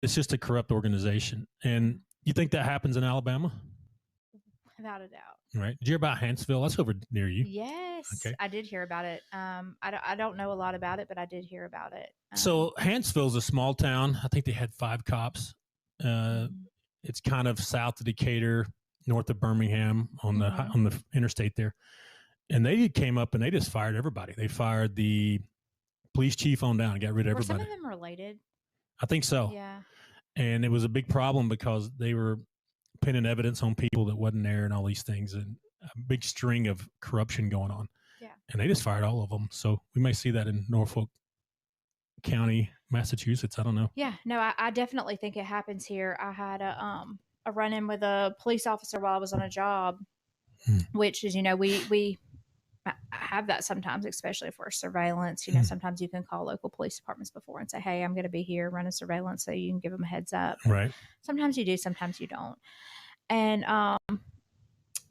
It's just a corrupt organization. And you think that happens in Alabama? Without a doubt. Right. Did you hear about Huntsville? That's over near you. Yes, Okay. I did hear about it. I don't know a lot about it, but I did hear about it. So Huntsville's a small town. I think they had 5 cops. It's kind of south of Decatur, north of Birmingham on the interstate there. And they came up and they just fired everybody. They fired the police chief on down and got rid of everybody. Were some of them related? I think so. Yeah. And it was a big problem because they were pinning evidence on people that wasn't there and all these things, and a big string of corruption going on. Yeah. And they just fired all of them. So we may see that in Norfolk County, Massachusetts. I don't know. Yeah, no, I definitely think it happens here. I had a run-in with a police officer while I was on a job, which is, we have that sometimes, especially for surveillance. Sometimes you can call local police departments before and say, hey, I'm going to be here running surveillance, so you can give them a heads up. Right. Sometimes you do, sometimes you don't. And I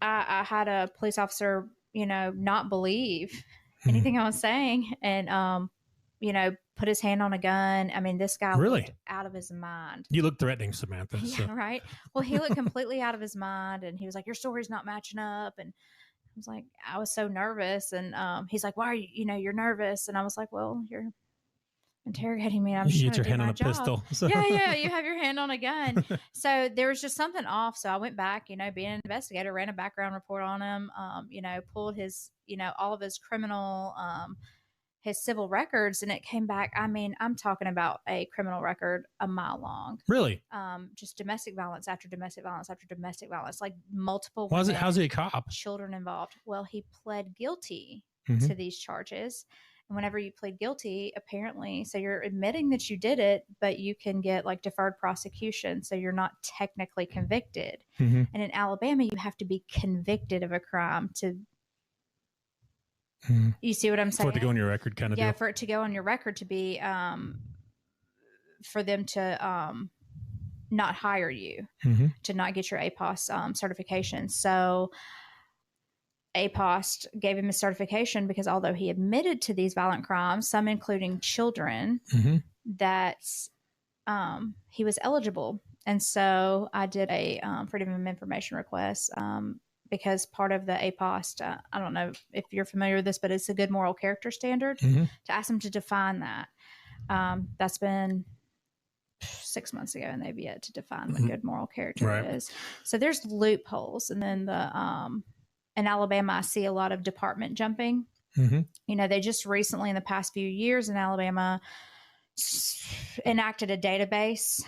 had a police officer, not believe anything I was saying and, put his hand on a gun. I mean, this guy looked out of his mind. You look threatening, Samantha. Yeah, so. Right. Well, he looked completely out of his mind, and he was like, your story's not matching up. And I was like, I was so nervous. And he's like, why are you, you're nervous? And I was like, well, you're interrogating me. I'm just you get your hand on a job. Pistol. So. Yeah, you have your hand on a gun. So there was just something off. So I went back, being an investigator, ran a background report on him, pulled his, all of his criminal, his civil records, and it came back. I mean, I'm talking about a criminal record a mile long. Really? Just domestic violence after domestic violence after domestic violence, like multiple. How's he a cop? Children involved. Well, he pled guilty to these charges. And whenever you plead guilty, apparently, so you're admitting that you did it, but you can get like deferred prosecution. So you're not technically convicted. And in Alabama, you have to be convicted of a crime to. You see what I'm saying? For it to go on your record, kind of. Yeah, deal. for it to go on your record, to be for them to not hire you, to not get your APOS certification. So APOS gave him a certification because although he admitted to these violent crimes, some including children, that he was eligible. And so I did a Freedom of Information request. Because part of the APOST, I don't know if you're familiar with this, but it's a good moral character standard, to ask them to define that. That's been 6 months ago, and they've yet to define what good moral character is. So there's loopholes. And then in Alabama, I see a lot of department jumping. They just recently, in the past few years in Alabama, enacted a database